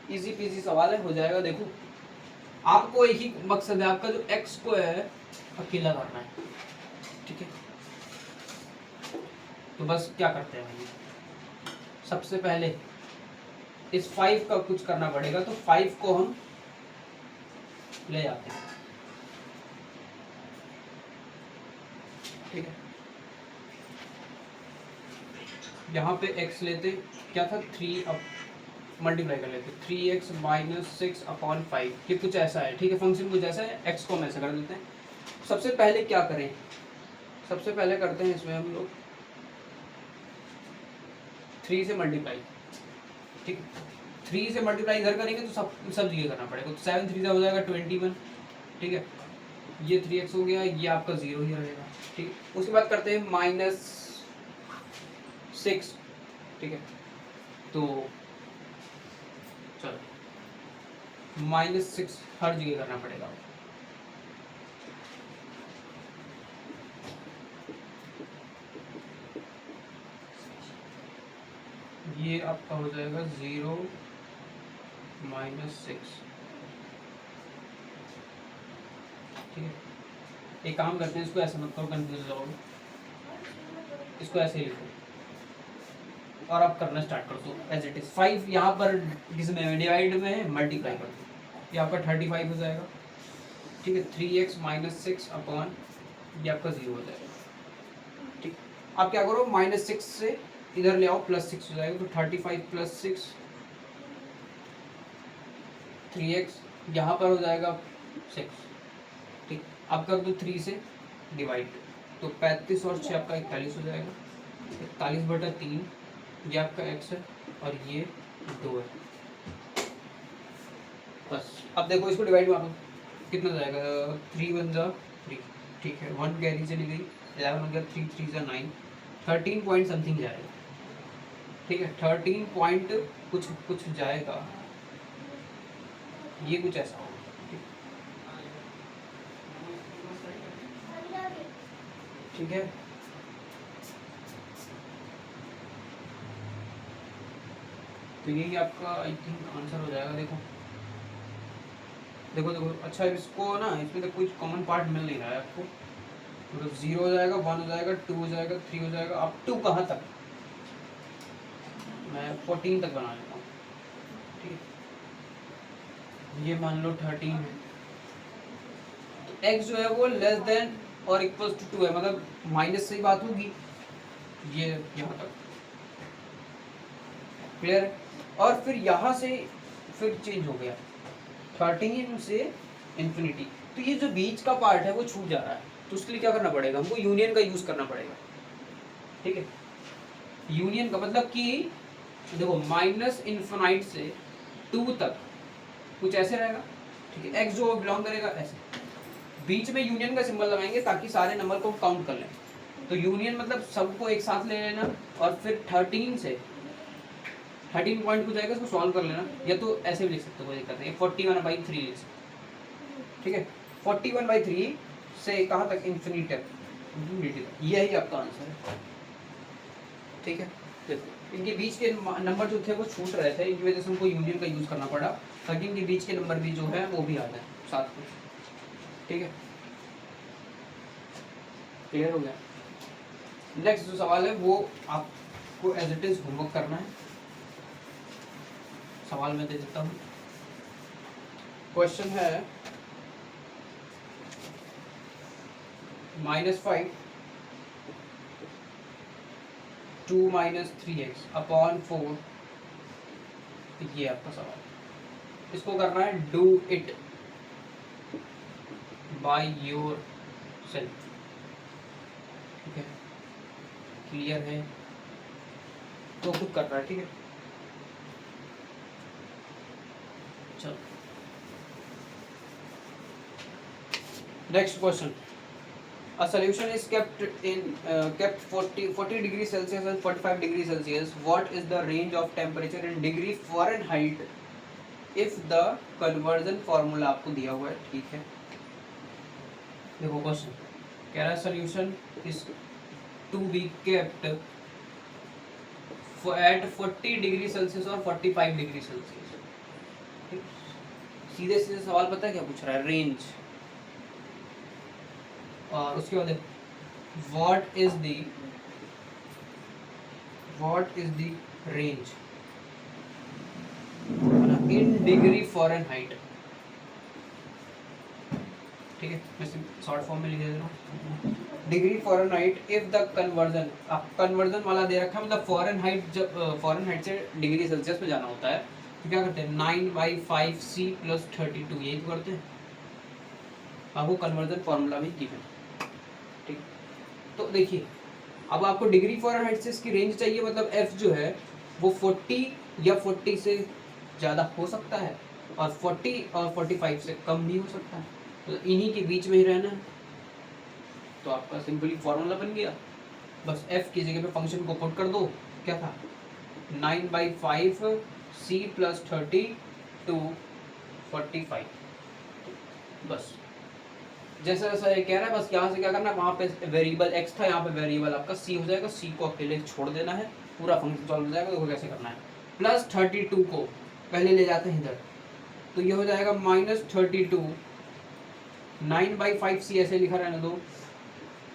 इजी पीजी सवाल है, हो जाएगा। देखो आपको एक ही मकसद है, आपका जो x को है अकेला करना है, ठीक है। तो बस क्या करते हैं, सबसे पहले इस 5 का कुछ करना पड़ेगा, तो 5 को हम ले जाते हैं, ठीक है। यहाँ पे x लेते, क्या था 3, अब मल्टीप्लाई कर लेते, 3x - 6/5, ये कुछ ऐसा है, ठीक है। फंक्शन कुछ ऐसा है, x को हम ऐसा कर देते हैं। सबसे पहले क्या करें, सबसे पहले करते हैं इसमें हम लोग 3 से मल्टीप्लाई, ठीक। 3 से मल्टीप्लाई इधर करेंगे तो सब जगह करना पड़ेगा, तो 7 3 हो जाएगा 21, ठीक है। ये 3x हो गया, ये आपका 0 ही रहेगा, ठीक है। उसके बाद करते हैं -6, ठीक है। तो चलो -6 हर जगह करना पड़ेगा, ये आपका हो जाएगा 0 -6, ठीक है। एक काम करते हैं, इसको ऐसे मत करो, कंफ्यूज हो जाओगे, इसको ऐसे लिखो और आप करना स्टार्ट कर दो एज इट इज। 5 यहाँ पर इसमें डिवाइड में मल्टीप्लाई कर दो, ये आपका 35 हो जाएगा, ठीक है। 3x - 6 अपॉन ये आपका 0 हो जाएगा, ठीक। आप क्या करो, -6 से इधर ले आओ, +6 हो जाएगा, तो 35 + 6, 3x यहाँ पर हो जाएगा 6, ठीक। आप कर दो 3 से डिवाइड, तो 35 और 6 आपका 41 हो जाएगा, 41/3, ये आपका x है और ये 2 है, बस। अब देखो इसको डिवाइड में आप कितना जाएगा, 3 × 1 = 3, ठीक है। 1 कैरी चली गई, 11 हो गया, 3 3 = 9, 13 पॉइंट समथिंग जाएगा, ठीक है। 13 पॉइंट कुछ जाएगा, ये कुछ ऐसा होगा, ठीक है। तो यही आपका आई थिंक आंसर हो जाएगा। देखो देखो देखो, अच्छा इसको ना, इसमें तो कोई कॉमन पार्ट मिल नहीं रहा है आपको, मतलब 0 हो जाएगा, 1 हो जाएगा, 2 हो जाएगा, 3 हो जाएगा, अप टू कहाँ तक, मैं 14 तक बना लेता हूँ, ठीक है। ये मान लो 13 है, तो x जो है वो लेस देन और इक्वल टू 2 है, मतलब माइनस से ही बात होगी, ये यहाँ तक क्लियर है। और फिर यहाँ से फिर चेंज हो गया 13 से इन्फिनिटी, तो ये जो बीच का पार्ट है वो छूट जा रहा है, तो उसके लिए क्या करना पड़ेगा, हमको यूनियन का यूज करना पड़ेगा, ठीक है। यूनियन का मतलब कि देखो -∞ से 2 तक कुछ ऐसे रहेगा, ठीक है। x जो बिलोंग करेगा ऐसे, बीच में यूनियन का सिंबल लगाएंगे ताकि सारे नंबर को काउंट कर लें, तो यूनियन मतलब सबको एक साथ ले लेना, और फिर 13 से 13 पॉइंट कुछ आएगा, इसको सॉल्व कर लेना, या तो ऐसे भी लिख सकते हो, कोई दिक्कत नहीं, 41/3 लिख सकते, ठीक है। 41/3 से कहाँ तक, इन्फिनिटी तक, यही आपका आंसर है, ठीक है। देखो इनके बीच के नंबर जो थे वो छूट रहे थे, इनकी वजह से हमको यूनियन का यूज करना पड़ा, ताकि इनके बीच के नंबर भी जो है वो भी आ जाए साथ में, ठीक है। क्लियर हो गया। नेक्स्ट जो सवाल है वो आप को एज इट इज होमवर्क करना है। सवाल मैं दे देता हूँ। क्वेश्चन है -5 2 - 3x अपॉन 4, ये आपका सवाल। इसको करना है do it by your self. ठीक है, क्लियर है? तो खुद कर रहा है। ठीक है, चलो next question. A solution is kept 40 degrees Celsius and 45 degrees Celsius. What is the range of temperature in degree Fahrenheit if the conversion formula आपको दिया हुआ है? ठीक है, देखो क्वेश्चन कह रहा है solution is to be kept at 40 degree Celsius और 45 डिग्री सेल्सियस। सीधे सीधे सवाल पता है क्या पूछ रहा है? रेंज। और उसके बाद what is the range in degree Fahrenheit. ठीक है, मैं शॉर्ट फॉर्म में लिख दे रहा हूँ। Degree Fahrenheit if the conversion, आप कन्वर्जन वाला दे रखा है, मतलब फ़ारेनहाइट, जब फ़ारेनहाइट से डिग्री सेल्सियस में जाना होता है तो क्या करते हैं? 9/5c + 32, यही तो करते हैं। आपको कन्वर्जन फार्मूला भी गिवन। ठीक, तो देखिए अब आपको डिग्री फ़ारेनहाइट से इसकी रेंज चाहिए, मतलब f जो है वो 40 या 40 से ज़्यादा हो सकता है और 40 और 45 से कम भी हो सकता है, तो इन्हीं के बीच में ही रहना है। तो आपका सिंपली फार्मूला बन गया, बस f की जगह पे फंक्शन को पुट कर दो। क्या था? 9/5c + 32 45। बस जैसा जैसा ये कह रहा है, बस यहाँ से क्या करना है, वहाँ पे वेरिएबल x था, यहाँ पे वेरिएबल आपका c हो जाएगा। c को अकेले छोड़ देना है, पूरा फंक्शन सॉल्व हो जाएगा। देखो कैसे करना है। +32 को पहले ले जाते हैं इधर, तो ये हो जाएगा -32, 9/5c ऐसे लिखा रहने दो।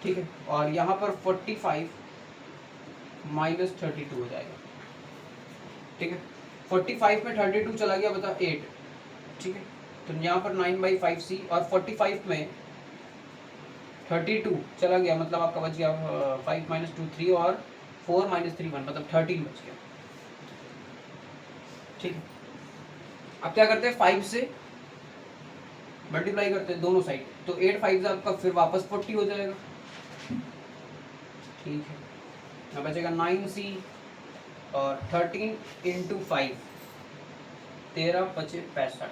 ठीक है, और यहाँ पर 45 -32 हो जाएगा। ठीक है, 45 में 32 चला गया, बता 8। ठीक है, तो यहाँ पर 9/5c और 45 में 32 चला गया, मतलब आपका बच गया 5 - 2 3 और 4 - 3 1, मतलब 13 बच गया। ठीक है, अब क्या करते हैं? 5 से मल्टीप्लाई करते हैं दोनों साइड, तो 8 5 आपका फिर वापस 40 हो जाएगा। ठीक है, अब बचेगा 9c और 13 × 5 13 × 5 = 65।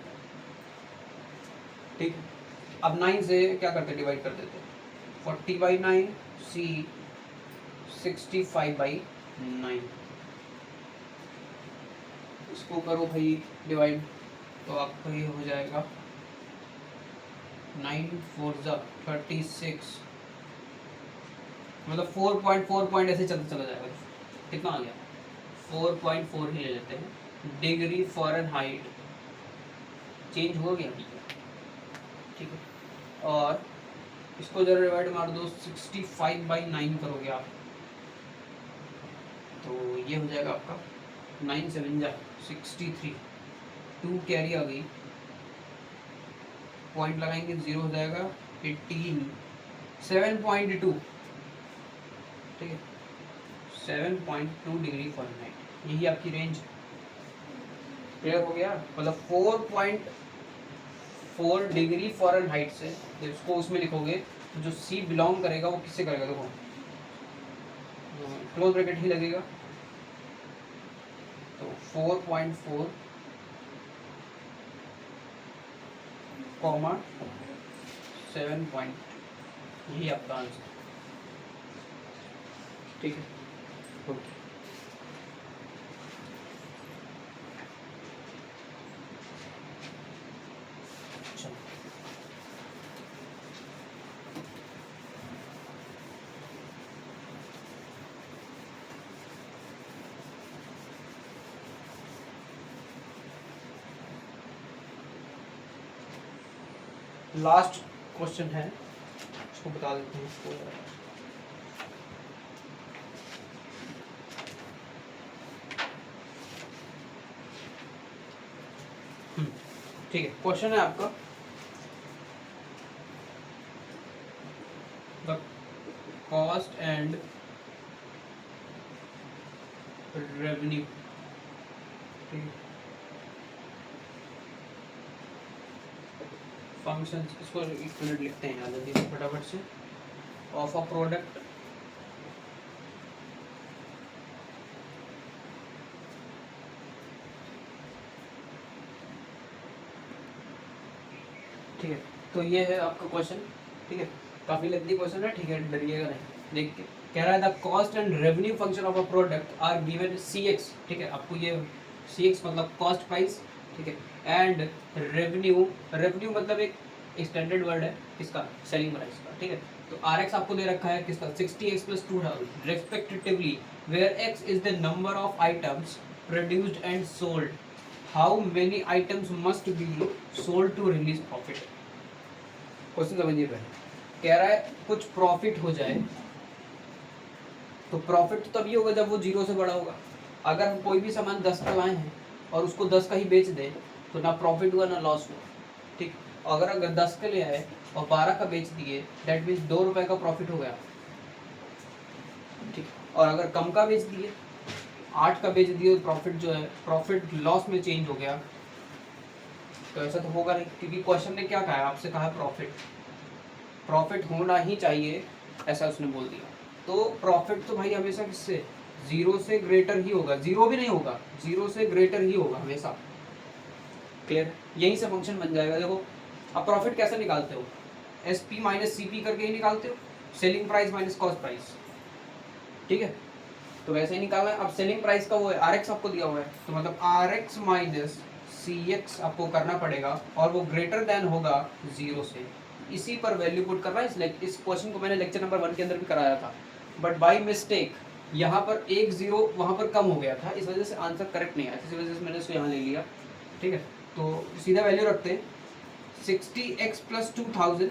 ठीक है, अब 9 से क्या करते? डिवाइड कर देते हैं। 40/9 c 65/9, इसको करो भाई डिवाइड, तो आपका ये हो जाएगा 9 4 36, मतलब 4.4 ऐसे चलता चला जाएगा। कितना आ गया? 4.4 ही ले लेते हैं। डिग्री फ़ारेनहाइट चेंज हो गया। ठीक है, और इसको जरा डिवाइड मार दो, 65/9 करोगे आप, तो ये हो जाएगा आपका 9 7 63, 2 कैरी आ गई, पॉइंट लगाएंगे 0 हो जाएगा 18, 7.2। ठीक है, 7.2 डिग्री फ़ारेनहाइट, यही आपकी रेंज। क्लियर हो गया? मतलब 4.4 डिग्री फ़ारेनहाइट से, इसको उसमें लिखोगे तो जो C बिलोंग करेगा वो किससे करेगा? देखो क्लोज ब्रैकेट ही लगेगा, तो 4.4 कॉमा 7. यही आपका आंसर। ठीक है, ओके। लास्ट क्वेश्चन है, इसको बता देते हैं। ठीक है, क्वेश्चन है आपका the cost and revenue, function, इसको एक मिनट लिखते हैं यहाँ जल्दी फटाफट से, ऑफ अ प्रोडक्ट ठीक है। तो ये है आपका क्वेश्चन, ठीक है, काफ़ी लेंथी क्वेश्चन है, ठीक है, डरिएगा नहीं। देख के कह रहा है the cost and revenue function of a product are given C x, ठीक है, आपको ये सी एक्स मतलब कॉस्ट प्राइस, ठीक है, एंड रेवेन्यू, रेवेन्यू मतलब एक स्टैंडर्ड वर्ड है किसका, सेलिंग प्राइस का, ठीक है। तो आर एक्स आपको दे रखा है किसका, 60x plus 2000 respectively, where x is the number of items produced and sold, how many items must be sold to release profit. Question समझिए पहले, कह रहा है कुछ प्रॉफिट हो जाए, तो प्रॉफिट तो तभी होगा जब वो 0 से बड़ा होगा। अगर हम कोई भी सामान 10 का लाए हैं और उसको 10 का ही बेच दें तो ना प्रॉफिट हुआ ना लॉस हुआ, ठीक। अगर 10 के ले आए और 12 का बेच दिए, दैट मीन्स 2 रुपये का प्रॉफिट हो गया, ठीक। और अगर कम का बेच दिए, 8 का बेच दिए, तो प्रॉफिट जो है प्रॉफिट लॉस में चेंज हो गया। तो ऐसा तो होगा नहीं, क्योंकि क्वेश्चन ने क्या कहा है, आपसे कहा प्रॉफिट, प्रॉफिट होना ही चाहिए, ऐसा उसने बोल दिया। तो प्रॉफिट तो भाई हमेशा किससे, 0 से ग्रेटर ही होगा, 0 भी नहीं होगा, 0 से ग्रेटर ही होगा हमेशा। क्लियर, यहीं से फंक्शन बन जाएगा। देखो अब प्रॉफिट कैसे निकालते हो, S P minus C P करके ही निकालते हो, selling price minus cost price, ठीक है। तो वैसे ही निकालना है। अब सेलिंग प्राइस का वो है आर एक्स आपको दिया हुआ है, तो मतलब R x minus C x आपको करना पड़ेगा, और वो ग्रेटर देन होगा 0 से। इसी पर वैल्यू पुट करना है। इस क्वेश्चन को मैंने लेक्चर नंबर 1 के अंदर भी कराया था, बट बाय मिस्टेक यहाँ पर एक 0 वहाँ पर कम हो गया था, इस वजह से आंसर करेक्ट नहीं आया, इसी वजह से मैंने इसको यहाँ ले लिया, ठीक है। तो सीधा वैल्यू रखते हैं 60x प्लस 2000,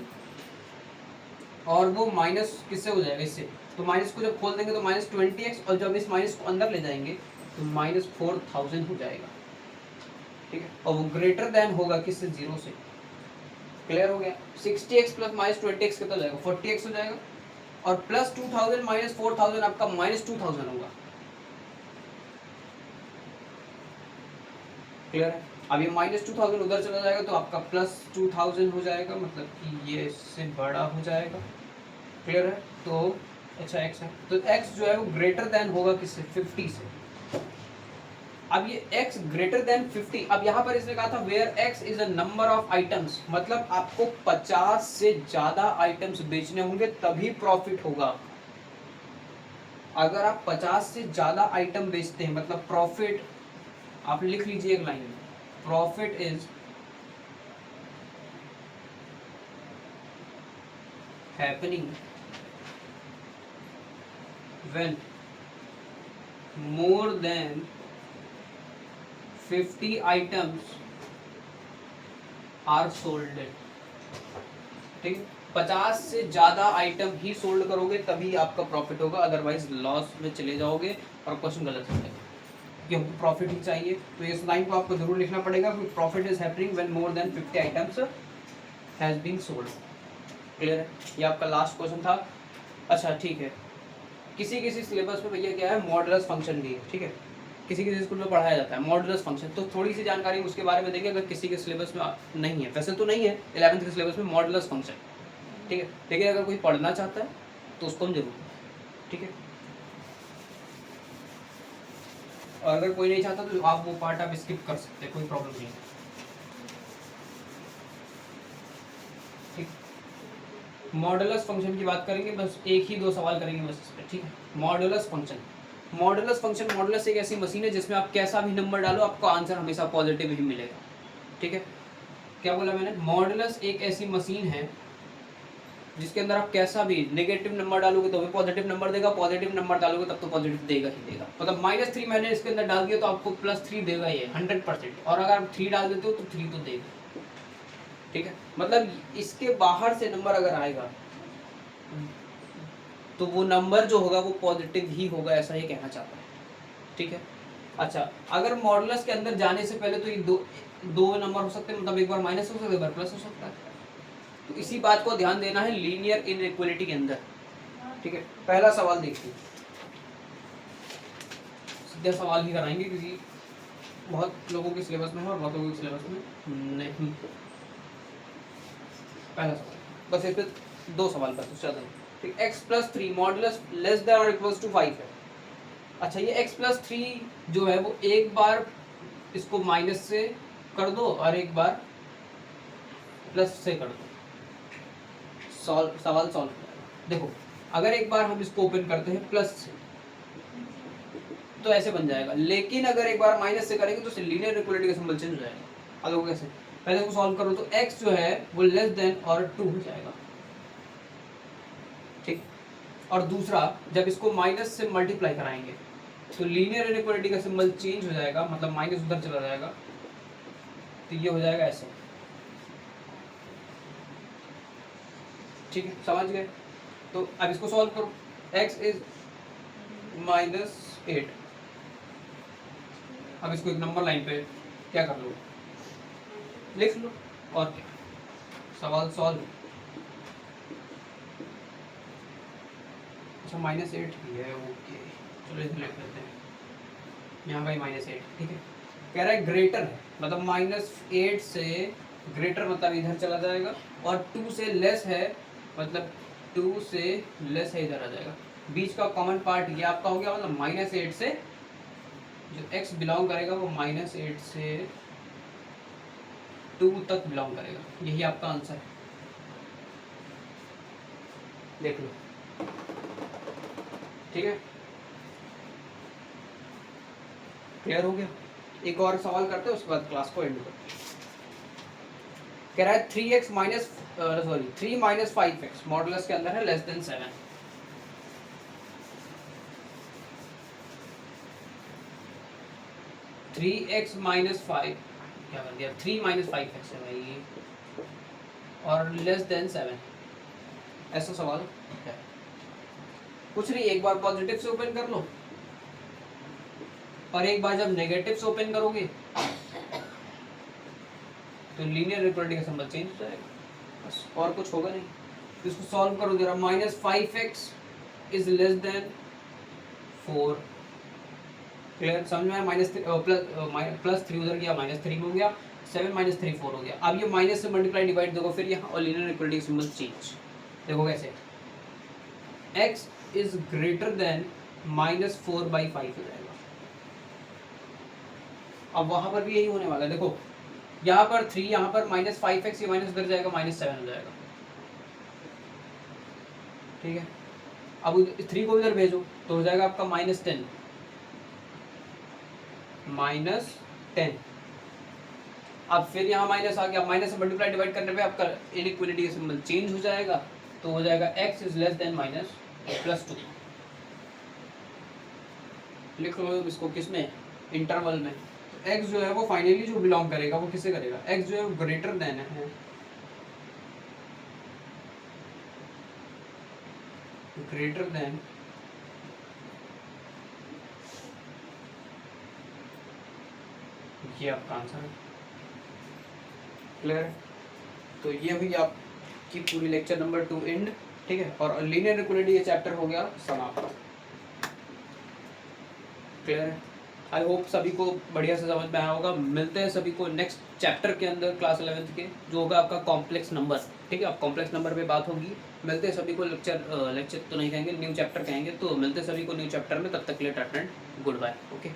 और वो माइनस किससे हो जाएगा, इससे। तो माइनस को जब खोल देंगे तो माइनस 20x, और जब इस माइनस को अंदर ले जाएंगे तो माइनस 4000 हो जाएगा, ठीक है। और वो ग्रेटर देन होगा किससे, 0 से। क्लियर हो गया। 60x प्लस माइनस 20x कितना हो जाएगा, 40x हो जाएगा, और प्लस 2000 माइनस 4000 आपका माइनस 2000 होगा। क्लियर है। अब ये माइनस 2000 उधर चला जाएगा तो आपका प्लस 2000 हो जाएगा, मतलब कि ये इससे बड़ा हो जाएगा। क्लियर है। तो अच्छा x है, तो x जो है वो ग्रेटर देन होगा किससे, 50 से। अब ये x ग्रेटर देन 50, अब यहाँ पर इसने कहा था where x is a number of items, मतलब आपको 50 से ज्यादा आइटम्स बेचने होंगे तभी प्रॉफिट होगा। अगर आप 50 से ज्यादा आइटम बेचते हैं मतलब प्रॉफिट, आप लिख लीजिए एक लाइन में, profit is happening when more than 50 items are sold, ठीक। 50 से ज्यादा आइटम ही सोल्ड करोगे तभी आपका प्रॉफिट होगा, अदरवाइज लॉस में चले जाओगे और क्वेश्चन गलत हो जाएगा, क्योंकि हमको प्रॉफिट ही चाहिए। तो इस लाइन को आपको जरूर लिखना पड़ेगा, क्योंकि profit is happening when more than 50 items has been sold. Clear है। ये आपका लास्ट क्वेश्चन था। अच्छा ठीक है, किसी किसी सिलेबस में भैया क्या है, मॉडुलस फंक्शन भी है, ठीक है, किसी किसी स्कूल में पढ़ाया जाता है मॉडुलस फंक्शन, तो थोड़ी सी जानकारी उसके बारे में देंगे, अगर किसी के सिलेबस में नहीं है, वैसे तो नहीं है 11th के सिलेबस में मॉडुलस फंक्शन, ठीक है, लेकिन अगर कोई पढ़ना चाहता है तो उसको हम जरूर, ठीक है। और अगर कोई नहीं चाहता तो आप वो पार्ट आप स्किप कर सकते हैं, कोई प्रॉब्लम नहीं है, ठीक। मॉडुलस फंक्शन की बात करेंगे, बस एक ही दो सवाल करेंगे बस इस पर, ठीक है। Modulus function, modulus function, modulus एक ऐसी मशीन है जिसमें आप कैसा भी नंबर डालो आपको आंसर हमेशा पॉजिटिव ही मिलेगा, ठीक है। क्या बोला मैंने, मॉडुलस एक ऐसी मशीन है जिसके अंदर आप कैसा भी नेगेटिव नंबर डालोगे तो भी पॉजिटिव नंबर देगा, पॉजिटिव नंबर डालोगे तब तो पॉजिटिव देगा ही देगा। मतलब -3 मैंने इसके अंदर डाल दिया तो आपको +3 देगा ये 100%, और अगर आप 3 डाल देते हो तो 3 तो देगा, ठीक है। मतलब इसके बाहर से नंबर अगर आएगा तो वो नंबर जो होगा वो पॉजिटिव ही होगा, ऐसा ही कहना चाहता है, ठीक है। अच्छा, अगर मॉडुलस के अंदर जाने से पहले तो ये दो नंबर हो सकते हैं, मतलब एक बार माइनस हो सकता है, एक बार प्लस हो सकता है। तो इसी बात को ध्यान देना है लीनियर इनइक्वालिटी के अंदर। ठीक है, पहला सवाल देखिए, सीधा सवाल ही कराएंगे क्योंकि बहुत लोगों के सिलेबस में है और बहुत लोगों के सिलेबस में नहीं। पहला सवाल, बस इस पे 2 सवाल कर दो ज़्यादा नहीं। ठीक, x plus 3 modulus less than और इक्वल्स टू 5 है। अच्छा, ये x प्लस 3 जो है वो एक बार इसको माइनस से कर दो और एक बार प्लस से कर दो, सवाल सॉल्व हो जाएगा। देखो, अगर एक बार हम इसको ओपन करते हैं प्लस से तो ऐसे बन जाएगा, लेकिन अगर एक बार माइनस से करेंगे तो लीनियर इक्वालिटी का सिंबल चेंज हो जाएगा। अब देखो कैसे, पहले इसको सॉल्व करो तो x जो है वो लेस देन और 2 हो जाएगा। ठीक, और दूसरा जब इसको माइनस से मल्टीप्लाई कराएंगे तो लीनियर इनइक्वालिटी का सिंबल चेंज हो जाएगा, मतलब माइनस उधर चला जाएगा, तो ये हो जाएगा ऐसे। ठीक है, समझ गए? तो अब इसको सॉल्व करो, x इज -8। अब इसको एक नंबर लाइन पे क्या कर लो, लिख लो, और क्या, सवाल सॉल्व। अच्छा, -8 ही है, ओके, चलो इसे लिख लेते हैं, यहाँ भाई -8। ठीक है, कह रहा है ग्रेटर है, मतलब -8 से ग्रेटर मतलब इधर चला जाएगा, और 2 से लेस है मतलब 2 से लेस है इधर आ जाएगा। बीच का कॉमन पार्ट ये आपका हो गया, मतलब -8 से जो x बिलोंग करेगा वो -8 से 2 तक बिलोंग करेगा। यही आपका आंसर है, देख लो। ठीक है, क्लियर हो गया? एक और सवाल करते हैं, उसके बाद क्लास को एंड करते हैं। कह रहा है 3x माइनस 3 - 5x मॉडुलस के अंदर है less than 7। Three x minus 5 क्या कर दिया, 3 - 5x है भाई, और लेस देन 7, ऐसा सवाल है। कुछ नहीं, एक बार पॉजिटिव से ओपन कर लो और एक बार जब नेगेटिव से ओपन करोगे तो लीनियर इक्वालिटी का सिंबल चेंज हो जाएगा, बस और कुछ होगा नहीं। तो इसको सॉल्व करो जरा, -5x is less then 4। Clear, समझ में आया? +3 उधर गया, -3 हो गया, 7 - 3 4 हो गया। अब ये माइनस से मल्टीप्लाई डिवाइड देखो फिर यहाँ, और लीनियर इक्वालिटी का सिंबल चेंज। देखो कैसे, x इज ग्रेटर देन -4/5 हो जाएगा। अब वहां पर भी यही होने वाला है, देखो यहाँ पर 3, यहाँ पर -5x, ये माइनस उधर जाएगा, -7 हो जाएगा। ठीक है, अब 3 को इधर भेजो तो हो जाएगा आपका -10, -10। अब फिर यहाँ माइनस आ गया, माइनस से मल्टीप्लाई डिवाइड करने पे आपका इनइक्वालिटी का सिंबल चेंज हो जाएगा, तो हो जाएगा x इज लेस देन -+2। लिख लो इसको, किसमें, इंटरवल में। x जो है वो फाइनली जो बिलोंग करेगा वो किससे करेगा, x जो है ग्रेटर देन है, ग्रेटर देन ये आपका आंसर है। क्लियर है? तो ये हुई आपकी पूरी लेक्चर नंबर 2 एंड। ठीक है, और लीनियर इक्वालिटी ये चैप्टर हो गया समाप्त। क्लियर है? आई होप सभी को बढ़िया से समझ में आया होगा। मिलते हैं सभी को नेक्स्ट चैप्टर के अंदर, क्लास 11th के, जो होगा आपका कॉम्प्लेक्स नंबर। ठीक है, अब कॉम्प्लेक्स नंबर पे बात होगी। मिलते हैं सभी को, लेक्चर तो नहीं कहेंगे, न्यू चैप्टर कहेंगे। तो मिलते हैं सभी को न्यू चैप्टर में, तब तक के लिए tata and good bye. Okay.